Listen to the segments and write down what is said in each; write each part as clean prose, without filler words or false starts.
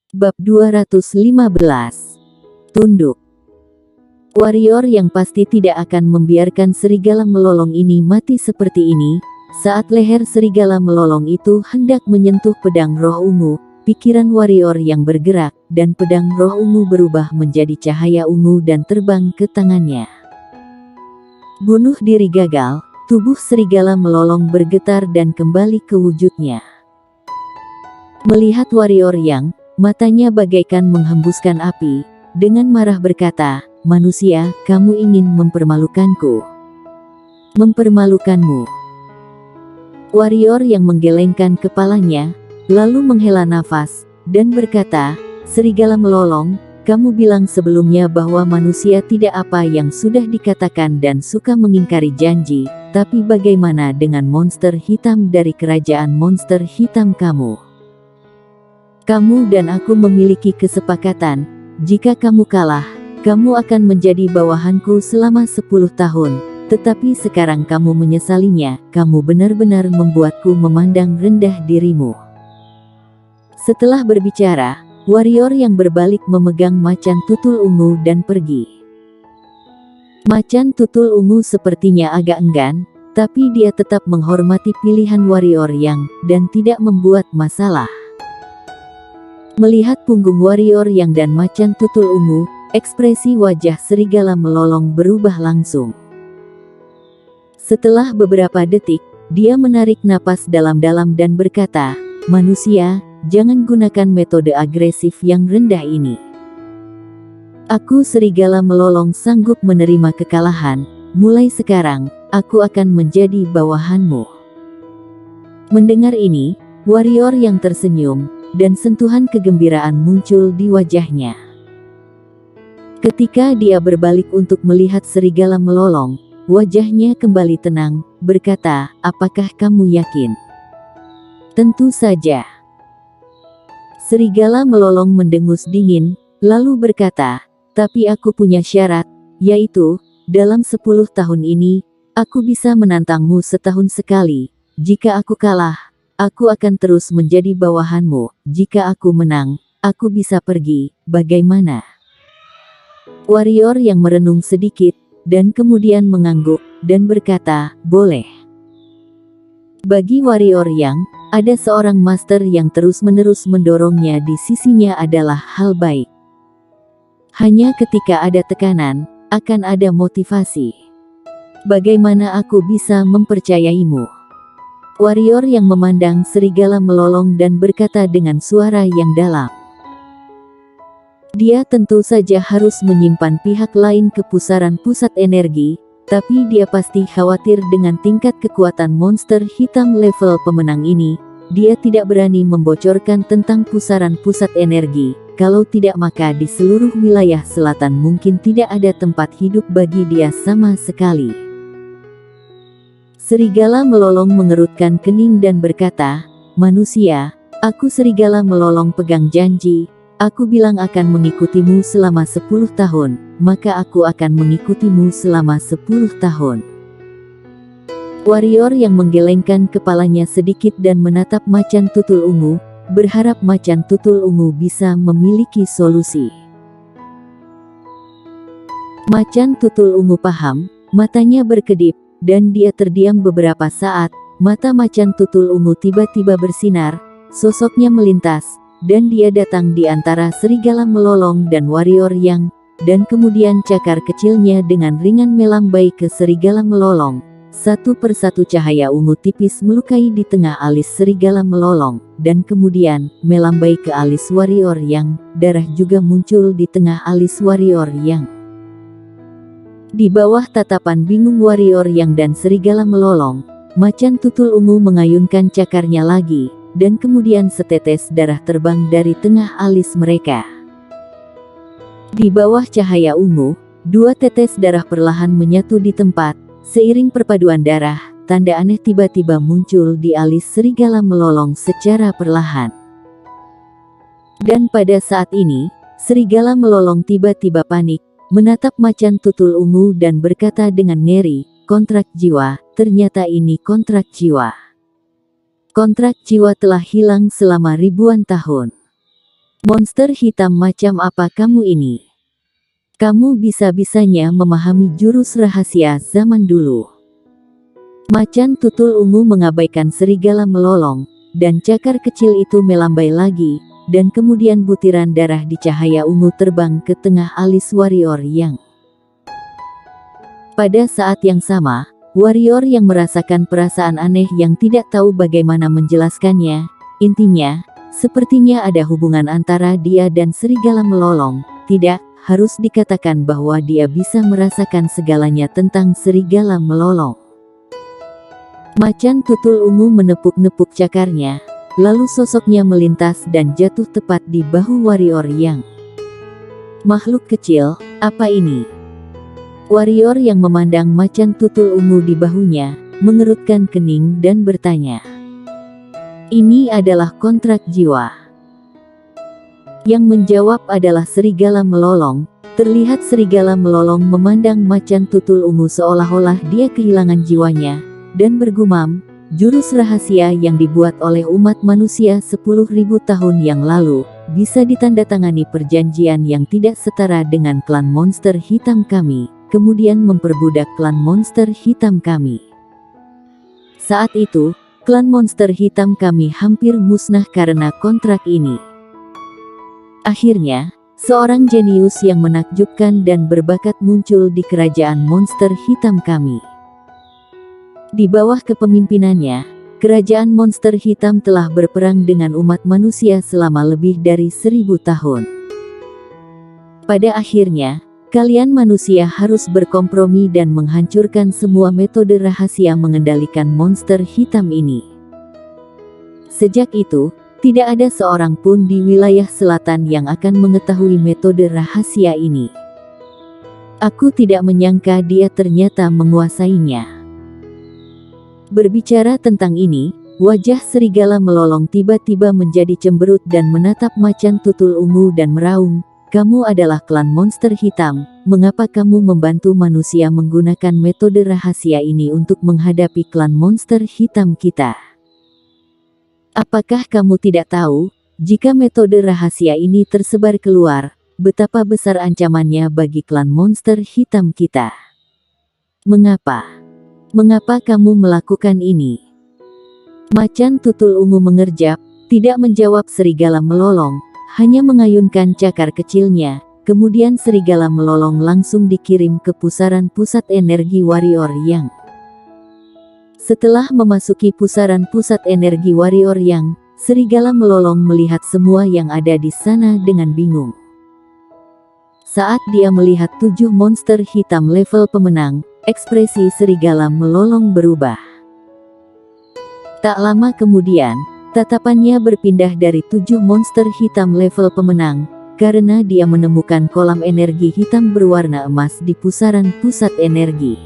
Bab 215. Tunduk. Warrior yang pasti tidak akan membiarkan serigala melolong ini mati seperti ini. Saat leher serigala melolong itu hendak menyentuh pedang roh ungu, pikiran warrior yang bergerak, dan pedang roh ungu berubah menjadi cahaya ungu dan terbang ke tangannya. Bunuh diri gagal, tubuh serigala melolong bergetar dan kembali ke wujudnya. Melihat warrior yang matanya bagaikan menghembuskan api, dengan marah berkata, "Manusia, kamu ingin mempermalukanku. Mempermalukanmu." Warrior yang menggelengkan kepalanya, lalu menghela nafas, dan berkata, "Serigala melolong, kamu bilang sebelumnya bahwa manusia tidak apa yang sudah dikatakan dan suka mengingkari janji, tapi bagaimana dengan monster hitam dari kerajaan monster hitam kamu? Kamu dan aku memiliki kesepakatan, jika kamu kalah, kamu akan menjadi bawahanku selama 10 tahun, tetapi sekarang kamu menyesalinya, kamu benar-benar membuatku memandang rendah dirimu." Setelah berbicara, warrior yang berbalik memegang macan tutul ungu dan pergi. Macan tutul ungu sepertinya agak enggan, tapi dia tetap menghormati pilihan warrior yang, dan tidak membuat masalah. Melihat punggung warrior yang dan macan tutul ungu, ekspresi wajah serigala melolong berubah langsung. Setelah beberapa detik, dia menarik napas dalam-dalam dan berkata, "Manusia, jangan gunakan metode agresif yang rendah ini. Aku serigala melolong sanggup menerima kekalahan, mulai sekarang, aku akan menjadi bawahanmu." Mendengar ini, warrior yang tersenyum, dan sentuhan kegembiraan muncul di wajahnya. Ketika dia berbalik untuk melihat serigala melolong, wajahnya kembali tenang, berkata, "Apakah kamu yakin?" "Tentu saja." Serigala melolong mendengus dingin, lalu berkata, "Tapi aku punya syarat, yaitu, dalam 10 tahun ini, aku bisa menantangmu setahun sekali. Jika aku kalah, aku akan terus menjadi bawahanmu. Jika aku menang, aku bisa pergi, bagaimana?" Warrior yang merenung sedikit, dan kemudian mengangguk, dan berkata, "Boleh." Bagi warrior yang, ada seorang master yang terus-menerus mendorongnya di sisinya adalah hal baik. Hanya ketika ada tekanan, akan ada motivasi. "Bagaimana aku bisa mempercayaimu?" Warrior yang memandang serigala melolong dan berkata dengan suara yang dalam. Dia tentu saja harus menyimpan pihak lain ke pusaran pusat energi, tapi dia pasti khawatir dengan tingkat kekuatan monster hitam level pemenang ini. Dia tidak berani membocorkan tentang pusaran pusat energi, kalau tidak maka di seluruh wilayah selatan mungkin tidak ada tempat hidup bagi dia sama sekali. Serigala melolong mengerutkan kening dan berkata, "Manusia, aku serigala melolong pegang janji, aku bilang akan mengikutimu selama 10 tahun, maka aku akan mengikutimu selama 10 tahun." Warrior yang menggelengkan kepalanya sedikit dan menatap macan tutul ungu, berharap macan tutul ungu bisa memiliki solusi. Macan tutul ungu paham, matanya berkedip, dan dia terdiam beberapa saat. Mata macan tutul ungu tiba-tiba bersinar, sosoknya melintas, dan dia datang di antara serigala melolong dan warrior yang, dan kemudian cakar kecilnya dengan ringan melambai ke serigala melolong. Satu persatu cahaya ungu tipis melukai di tengah alis serigala melolong, dan kemudian melambai ke alis warrior yang, darah juga muncul di tengah alis warrior yang. Di bawah tatapan bingung warrior yang dan serigala melolong, macan tutul ungu mengayunkan cakarnya lagi, dan kemudian setetes darah terbang dari tengah alis mereka. Di bawah cahaya ungu, 2 tetes darah perlahan menyatu di tempat, seiring perpaduan darah, tanda aneh tiba-tiba muncul di alis serigala melolong secara perlahan. Dan pada saat ini, serigala melolong tiba-tiba panik, menatap macan tutul ungu dan berkata dengan ngeri, "Kontrak jiwa, ternyata ini kontrak jiwa. Kontrak jiwa telah hilang selama ribuan tahun." Monster hitam macam apa kamu ini? Kamu bisa-bisanya memahami jurus rahasia zaman dulu. Macan tutul ungu mengabaikan serigala melolong, dan cakar kecil itu melambai lagi, dan kemudian butiran darah di cahaya ungu terbang ke tengah alis warrior yang. Pada saat yang sama, warrior yang merasakan perasaan aneh yang tidak tahu bagaimana menjelaskannya, intinya, sepertinya ada hubungan antara dia dan serigala melolong. Tidak, harus dikatakan bahwa dia bisa merasakan segalanya tentang serigala melolong. Macan tutul ungu menepuk-nepuk cakarnya, lalu sosoknya melintas dan jatuh tepat di bahu warrior yang. Makhluk kecil, apa ini? Warrior yang memandang macan tutul ungu di bahunya, mengerutkan kening dan bertanya. Ini adalah kontrak jiwa. Yang menjawab adalah serigala melolong. Terlihat serigala melolong memandang macan tutul ungu seolah-olah dia kehilangan jiwanya, dan bergumam, jurus rahasia yang dibuat oleh umat manusia 10.000 tahun yang lalu, bisa ditandatangani perjanjian yang tidak setara dengan klan monster hitam kami, kemudian memperbudak klan monster hitam kami. Saat itu, klan monster hitam kami hampir musnah karena kontrak ini. Akhirnya, seorang jenius yang menakjubkan dan berbakat muncul di kerajaan monster hitam kami. Di bawah kepemimpinannya, kerajaan monster hitam telah berperang dengan umat manusia selama lebih dari 1000 tahun. Pada akhirnya, kalian manusia harus berkompromi dan menghancurkan semua metode rahasia mengendalikan monster hitam ini. Sejak itu, tidak ada seorang pun di wilayah selatan yang akan mengetahui metode rahasia ini. Aku tidak menyangka dia ternyata menguasainya. Berbicara tentang ini, wajah serigala melolong tiba-tiba menjadi cemberut dan menatap macan tutul ungu dan meraung. Kamu adalah klan monster hitam, mengapa kamu membantu manusia menggunakan metode rahasia ini untuk menghadapi klan monster hitam kita? Apakah kamu tidak tahu, jika metode rahasia ini tersebar keluar, betapa besar ancamannya bagi klan monster hitam kita? Mengapa? Mengapa kamu melakukan ini? Macan tutul ungu mengerjap, tidak menjawab serigala melolong, hanya mengayunkan cakar kecilnya, kemudian serigala melolong langsung dikirim ke pusaran pusat energi warrior yang. Setelah memasuki pusaran pusat energi warrior yang, serigala melolong melihat semua yang ada di sana dengan bingung. Saat dia melihat 7 monster hitam level pemenang, ekspresi serigala melolong berubah. Tak lama kemudian, tatapannya berpindah dari 7 monster hitam level pemenang, karena dia menemukan kolam energi hitam berwarna emas di pusaran pusat energi.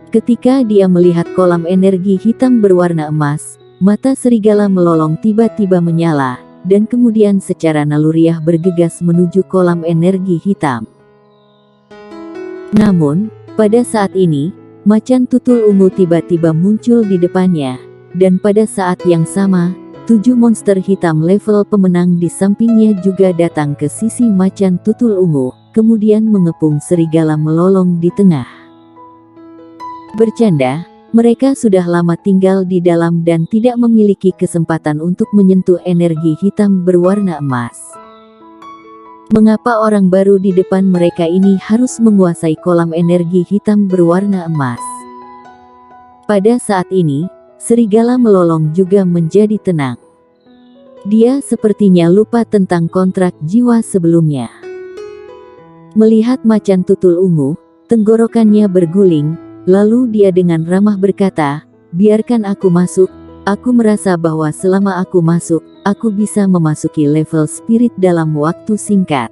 Ketika dia melihat kolam energi hitam berwarna emas, mata serigala melolong tiba-tiba menyala, dan kemudian secara naluriah bergegas menuju kolam energi hitam. Namun, pada saat ini, macan tutul ungu tiba-tiba muncul di depannya. Dan pada saat yang sama, 7 monster hitam level pemenang di sampingnya juga datang ke sisi macan tutul ungu, kemudian mengepung serigala melolong di tengah. Bercanda, mereka sudah lama tinggal di dalam dan tidak memiliki kesempatan untuk menyentuh energi hitam berwarna emas. Mengapa orang baru di depan mereka ini harus menguasai kolam energi hitam berwarna emas? Pada saat ini, serigala melolong juga menjadi tenang. Dia sepertinya lupa tentang kontrak jiwa sebelumnya. Melihat macan tutul ungu, tenggorokannya berguling, lalu dia dengan ramah berkata, "Biarkan aku masuk, aku merasa bahwa selama aku masuk, aku bisa memasuki level spirit dalam waktu singkat."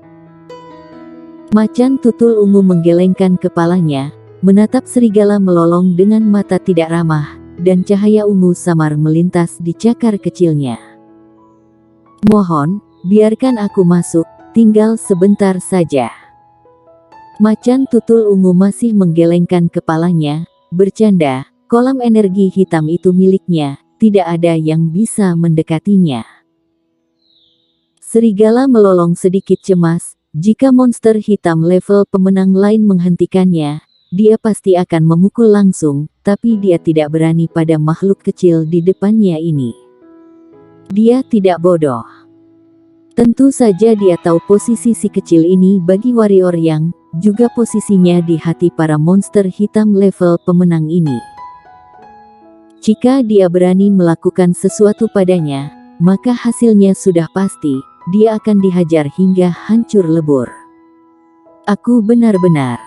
Macan tutul ungu menggelengkan kepalanya, menatap serigala melolong dengan mata tidak ramah, dan cahaya ungu samar melintas di cakar kecilnya. "Mohon, biarkan aku masuk, tinggal sebentar saja." Macan tutul ungu masih menggelengkan kepalanya, bercanda, kolam energi hitam itu miliknya, tidak ada yang bisa mendekatinya. Serigala melolong sedikit cemas, jika monster hitam level pemenang lain menghentikannya, dia pasti akan memukul langsung, tapi dia tidak berani pada makhluk kecil di depannya ini. Dia tidak bodoh. Tentu saja dia tahu posisi si kecil ini bagi warrior yang juga posisinya di hati para monster hitam level pemenang ini. Jika dia berani melakukan sesuatu padanya, maka hasilnya sudah pasti, dia akan dihajar hingga hancur lebur. Aku benar-benar.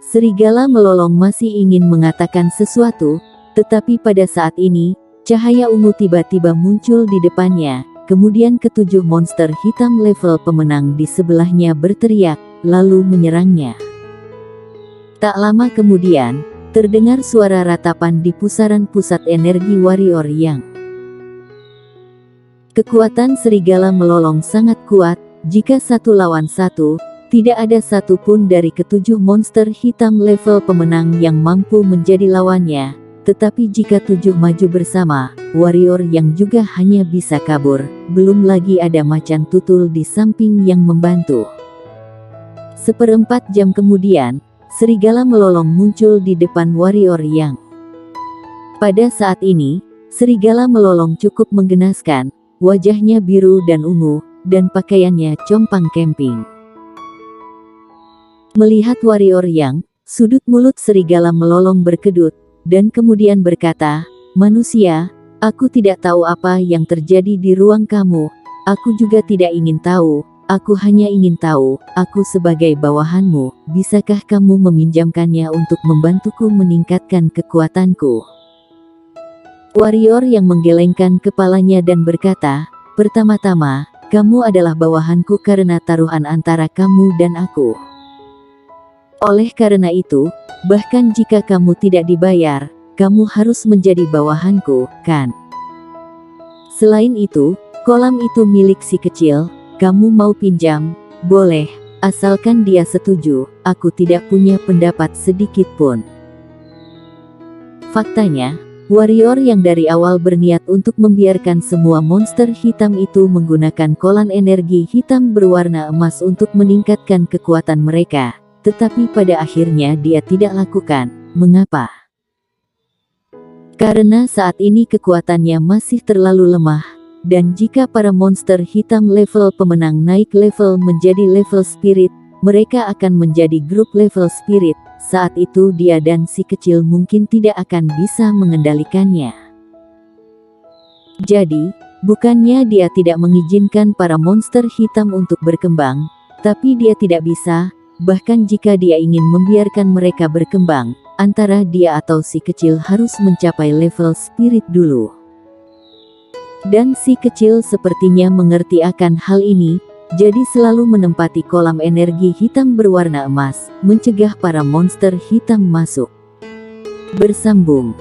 Serigala melolong masih ingin mengatakan sesuatu, tetapi pada saat ini, cahaya ungu tiba-tiba muncul di depannya, kemudian ketujuh monster hitam level pemenang di sebelahnya berteriak, lalu menyerangnya. Tak lama kemudian, terdengar suara ratapan di pusaran pusat energi warrior yang. Kekuatan serigala melolong sangat kuat, jika satu lawan satu, tidak ada satupun dari ketujuh monster hitam level pemenang yang mampu menjadi lawannya, tetapi jika tujuh maju bersama, warrior yang juga hanya bisa kabur, belum lagi ada macan tutul di samping yang membantu. Seperempat jam kemudian, serigala melolong muncul di depan warrior yang. Pada saat ini, serigala melolong cukup menggenaskan, wajahnya biru dan ungu, dan pakaiannya compang camping. Melihat warrior yang, sudut mulut serigala melolong berkedut, dan kemudian berkata, "Manusia, aku tidak tahu apa yang terjadi di ruang kamu, aku juga tidak ingin tahu, aku hanya ingin tahu, aku sebagai bawahanmu, bisakah kamu meminjamkannya untuk membantuku meningkatkan kekuatanku?" Warrior yang menggelengkan kepalanya dan berkata, "Pertama-tama, kamu adalah bawahanku karena taruhan antara kamu dan aku. Oleh karena itu, bahkan jika kamu tidak dibayar, kamu harus menjadi bawahanku, kan? Selain itu, kolam itu milik si kecil, kamu mau pinjam, boleh, asalkan dia setuju, aku tidak punya pendapat sedikit pun." Faktanya, warrior yang dari awal berniat untuk membiarkan semua monster hitam itu menggunakan kolam energi hitam berwarna emas untuk meningkatkan kekuatan mereka. Tetapi pada akhirnya dia tidak lakukan. Mengapa? Karena saat ini kekuatannya masih terlalu lemah, dan jika para monster hitam level pemenang naik level menjadi level spirit, mereka akan menjadi grup level spirit. Saat itu dia dan si kecil mungkin tidak akan bisa mengendalikannya. Jadi, bukannya dia tidak mengizinkan para monster hitam untuk berkembang, tapi dia tidak bisa. Bahkan jika dia ingin membiarkan mereka berkembang, antara dia atau si kecil harus mencapai level spirit dulu. Dan si kecil sepertinya mengerti akan hal ini, jadi selalu menempati kolam energi hitam berwarna emas, mencegah para monster hitam masuk. Bersambung.